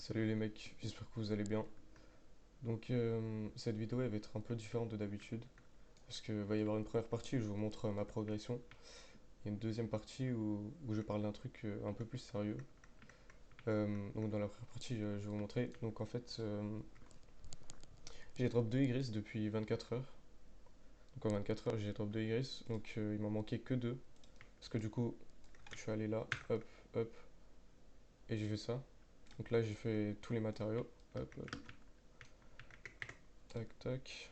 Salut les mecs, j'espère que vous allez bien. Donc cette vidéo elle va être un peu différente de d'habitude parce qu'il va y avoir une première partie où je vous montre ma progression et une deuxième partie où je parle d'un truc un peu plus sérieux. Donc dans la première partie je vais vous montrer. Donc en fait j'ai drop 2 Igris depuis 24 heures. Donc en 24 heures j'ai drop 2 Igris donc il m'en manquait que 2 parce que du coup je suis allé là, hop, hop et j'ai fait ça. Donc là j'ai fait tous les matériaux, hop, hop, tac, tac.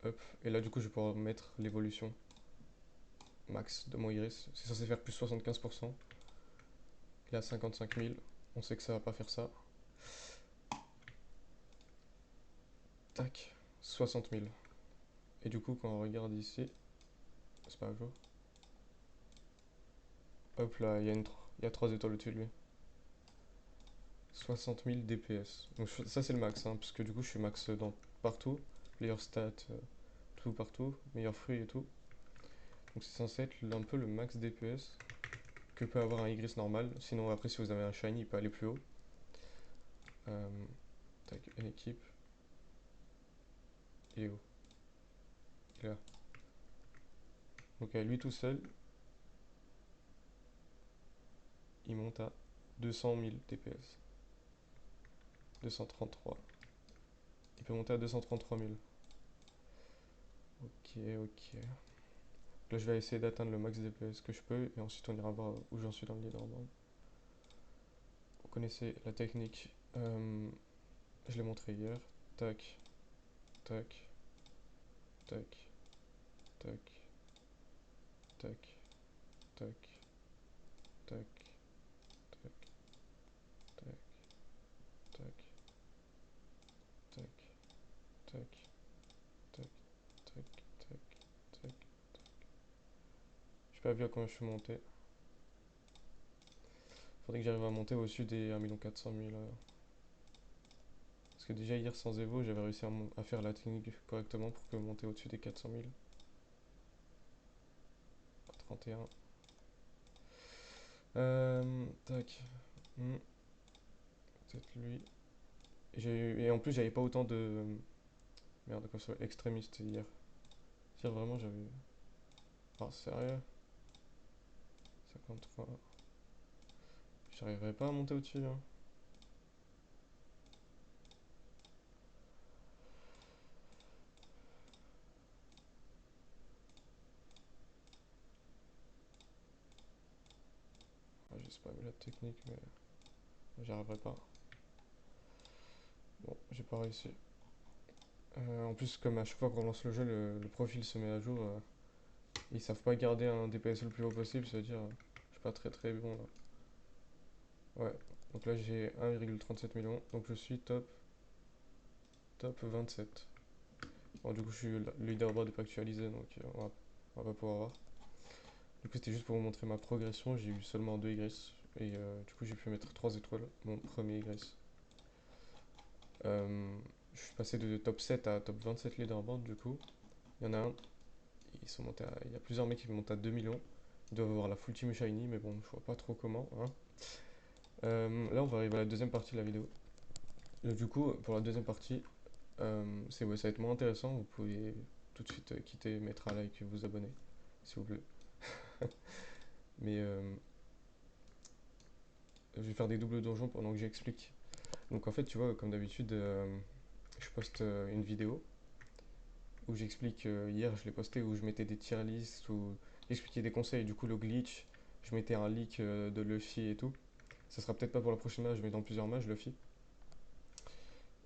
Hop. Et là, du coup, je vais pouvoir mettre l'évolution max de mon iris. C'est censé faire plus 75%. Il est à 55 000. On sait que ça va pas faire ça. Tac. 60 000. Et du coup, quand on regarde ici, c'est pas un jour. Hop là, il y a 3 étoiles au-dessus de lui. 60 000 DPS. Donc ça, c'est le max, hein, parce que du coup, je suis max dans partout. Meilleur stat, tout partout. Meilleur fruit et tout. Donc c'est censé être un peu le max DPS que peut avoir un Igris normal. Sinon, après, si vous avez un shiny, il peut aller plus haut. Euh, tac, une équipe. Il est où? Il est là. Donc à lui tout seul, il monte à 200 000 DPS. 233. Il peut monter à 233 000. Ok, ok. Là, je vais essayer d'atteindre le max DPS que je peux et ensuite on ira voir où j'en suis dans le leaderboard. Vous connaissez la technique. Je l'ai montré hier. Tac, tac, tac, tac, tac, tac, tac, tac, tac, tac, tac, tac, tac, tac, tac, tac. J'ai pas vu à combien je suis monté. Faudrait que j'arrive à monter au-dessus des 1 400 000. Parce que déjà hier sans Evo, j'avais réussi à faire la technique correctement pour que monter au-dessus des 400 000. 31. Tac. Peut-être lui. Et en plus, j'avais pas autant de. Merde, comme ça, extrémiste hier. Hier, vraiment, j'avais. Ah, sérieux? 53. J'arriverai pas à monter au-dessus, hein. Ah, j'ai pas vu la technique, mais j'y arriverai pas. Bon, j'ai pas réussi. En plus, comme à chaque fois qu'on lance le jeu, le profil se met à jour. Ils savent pas garder un DPS le plus haut possible, c'est-à-dire, je suis pas très très bon là. Ouais, donc là j'ai 1,37 million, donc je suis top 27. Bon, du coup, le leaderboard n'est pas actualisé, donc on va pas pouvoir voir. Du coup, c'était juste pour vous montrer ma progression. J'ai eu seulement 2 Igris, et du coup, j'ai pu mettre 3 étoiles, mon premier Igris. Euh, je suis passé de top 7 à top 27 leaderboard, du coup. Il y en a un, il y a plusieurs mecs qui montent à 2 millions. Ils doivent avoir la full team shiny, mais bon, je vois pas trop comment, hein. Là, on va arriver à la deuxième partie de la vidéo. Du coup, pour la deuxième partie, ouais, ça va être moins intéressant. Vous pouvez tout de suite quitter, mettre un like et vous abonner, s'il vous plaît. Mais je vais faire des doubles donjons pendant que j'explique. Donc en fait, tu vois, comme d'habitude, je poste une vidéo où j'explique. Hier, je l'ai posté où je mettais des tier lists, où j'expliquais des conseils. Du coup, le glitch, je mettais un leak de Luffy et tout. Ça sera peut-être pas pour la prochaine match, mais dans plusieurs matchs, Luffy.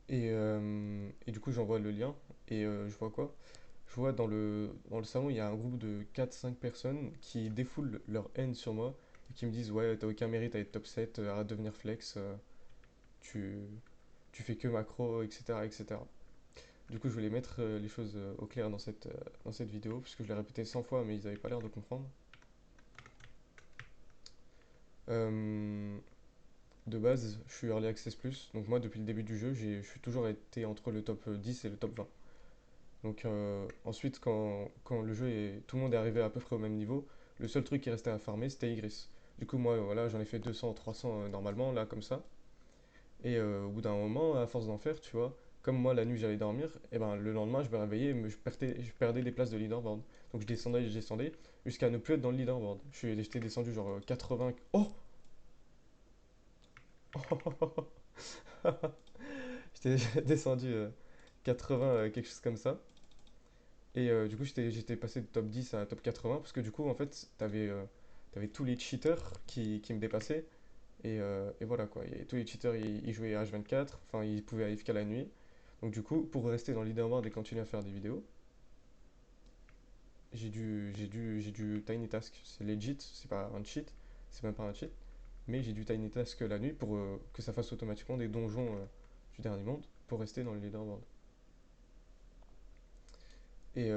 Et du coup, j'envoie le lien et je vois quoi? Je vois dans le salon, il y a un groupe de 4 5 personnes qui défoulent leur haine sur moi et qui me disent: Ouais, t'as aucun mérite à être top 7, arrête de devenir flex, tu, tu fais que macro, etc., etc. Du coup, je voulais mettre les choses au clair dans cette vidéo, puisque je l'ai répété 100 fois, mais ils n'avaient pas l'air de comprendre. Euh, de base, je suis Early Access Plus, donc moi, depuis le début du jeu, je suis toujours été entre le top 10 et le top 20. Donc ensuite, quand le jeu tout le monde est arrivé à peu près au même niveau, le seul truc qui restait à farmer, c'était Igris. Du coup, moi, voilà, j'en ai fait 200, 300 normalement, là, comme ça. Et au bout d'un moment, à force d'en faire, tu vois, comme moi la nuit j'allais dormir, et ben le lendemain je me réveillais et je perdais des places de leaderboard. Donc je descendais, jusqu'à ne plus être dans le leaderboard. J'étais descendu genre 80. Oh! J'étais descendu 80, quelque chose comme ça. Et du coup, j'étais passé de top 10 à top 80 parce que du coup, en fait, t'avais tous les cheaters qui me dépassaient. Et voilà quoi, tous les cheaters ils jouaient H24, enfin ils pouvaient AFK la nuit. Donc du coup, pour rester dans le leaderboard et continuer à faire des vidéos, j'ai du Tiny Task. C'est legit, c'est pas un cheat, c'est même pas un cheat. Mais j'ai du Tiny Task la nuit pour que ça fasse automatiquement des donjons du dernier monde pour rester dans le leaderboard. Et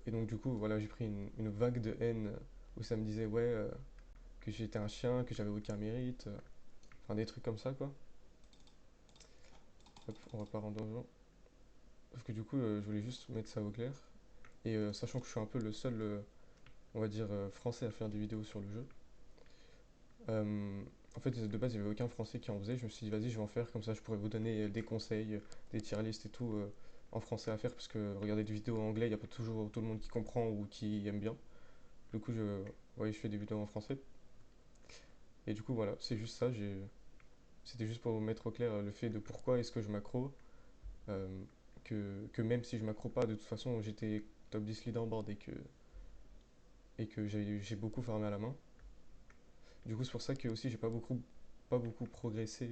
donc du coup, voilà, j'ai pris une vague de haine où ça me disait ouais que j'étais un chien, que j'avais aucun mérite, enfin des trucs comme ça quoi. Hop, on repart en donjon. Parce que du coup, je voulais juste mettre ça au clair. Et sachant que je suis un peu le seul, on va dire, français à faire des vidéos sur le jeu. En fait, de base, il n'y avait aucun français qui en faisait. Je me suis dit, vas-y, je vais en faire. Comme ça, je pourrais vous donner des conseils, des tier lists et tout en français à faire. Parce que regarder des vidéos en anglais, il n'y a pas toujours tout le monde qui comprend ou qui aime bien. Du coup, ouais, je fais des vidéos en français. Et du coup, voilà, c'est juste ça. C'était juste pour vous mettre au clair le fait de pourquoi est-ce que je m'accro. euh, que même si je m'accro pas, de toute façon, j'étais top 10 leaderboard et que j'ai beaucoup farmé à la main. Du coup, c'est pour ça que aussi j'ai pas beaucoup progressé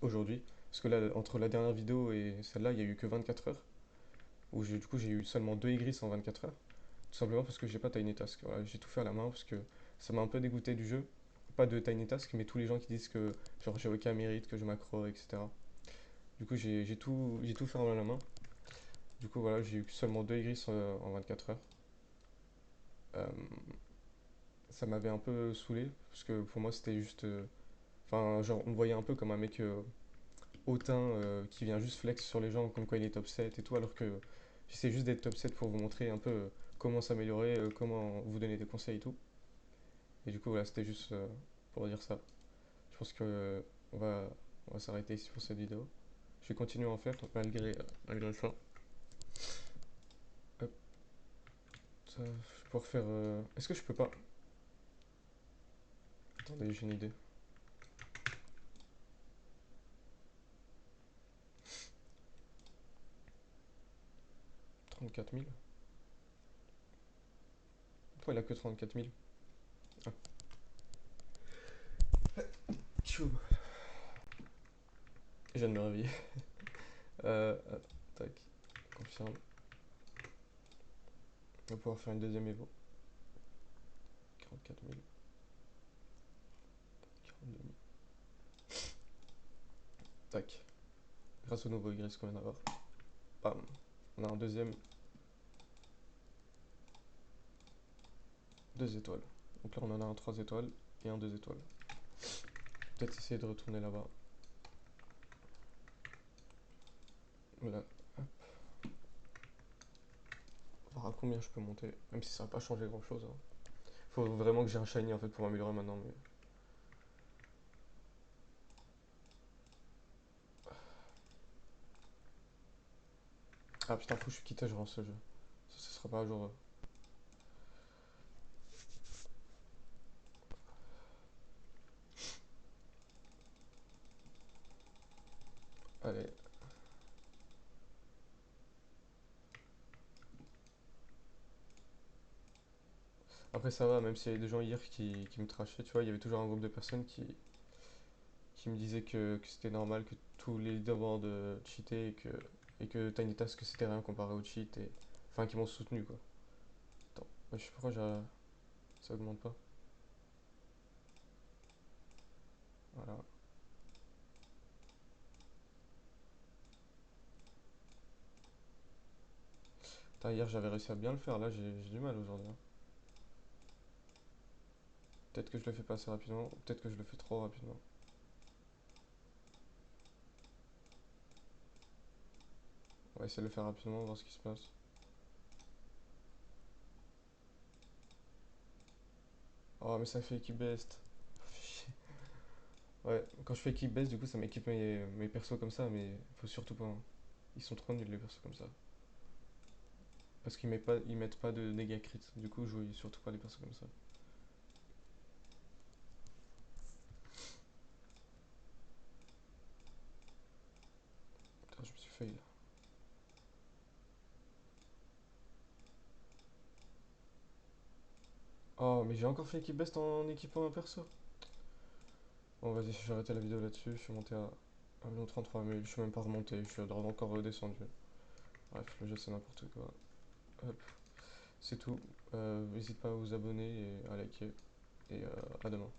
aujourd'hui. Parce que là, entre la dernière vidéo et celle-là, il y a eu que 24 heures. Où du coup, j'ai eu seulement 2 Igris en 24 heures. Tout simplement parce que j'ai pas Tiny Task. Voilà, j'ai tout fait à la main parce que ça m'a un peu dégoûté du jeu. Pas de Tiny Task, mais tous les gens qui disent que genre j'ai aucun mérite, que je m'accro, etc. Du coup, j'ai tout fait à la main. Du coup, voilà, j'ai eu seulement 2 Igris en 24 heures. Euh, Ça m'avait un peu saoulé parce que pour moi, c'était juste. Enfin, genre, on me voyait un peu comme un mec hautain qui vient juste flex sur les gens, comme quoi il est top 7 et tout, alors que j'essaie juste d'être top 7 pour vous montrer un peu comment s'améliorer, comment vous donner des conseils et tout. Et du coup, voilà, c'était juste pour dire ça. Je pense que on va s'arrêter ici pour cette vidéo. Je vais continuer à en faire malgré ça. Hop, ça, je vais pouvoir faire. Est-ce que je peux pas. Attendez, j'ai une idée. 34 000. Pourquoi il a que 34 000? Ah, tchou. Je viens de me réveiller. Tac, confirme. On va pouvoir faire une deuxième Evo. 44 000, 42 000. Tac. Grâce au nouveau Y qu'on vient d'avoir. Bam. On a un deuxième. 2 étoiles. Donc là, on en a un 3 étoiles et un 2 étoiles. Peut-être essayer de retourner là-bas. Là. Hop. Voir à combien je peux monter. Même si ça va pas changer grand-chose. Hein. Faut vraiment que j'ai un shiny en fait pour m'améliorer maintenant. Mais... Ah putain, faut que je quitte, je rends ce jeu. Ça sera pas un jour. Allez. Après, ça va, même s'il y avait des gens hier qui me trashaient, tu vois, il y avait toujours un groupe de personnes qui me disaient que c'était normal, que tous les leaderboards cheataient et que Tiny Task c'était rien comparé au cheat. Enfin, qui m'ont soutenu quoi. Attends, je sais pas pourquoi ça augmente pas. Voilà. Putain, hier j'avais réussi à bien le faire, là j'ai du mal aujourd'hui. Hein. Peut-être que je le fais pas assez rapidement, ou peut-être que je le fais trop rapidement. On va essayer de le faire rapidement, voir ce qui se passe. Oh, mais ça fait équipe best. Ouais, quand je fais équipe baisse, du coup, ça m'équipe mes persos comme ça, mais faut surtout pas, hein. Ils sont trop nuls les persos comme ça. Parce ils mettent pas de dégâts crit. Du coup, je joue surtout pas les persos comme ça. Putain, je me suis fail là. Oh, mais j'ai encore fait équipe best en équipant un perso. Bon, vas-y, je vais arrêter la vidéo là-dessus. Je suis monté à 1,33 000. Je suis même pas remonté. Je suis encore redescendu. Bref, le jeu c'est n'importe quoi. Hop, c'est tout. N'hésite pas à vous abonner et à liker. Et à demain.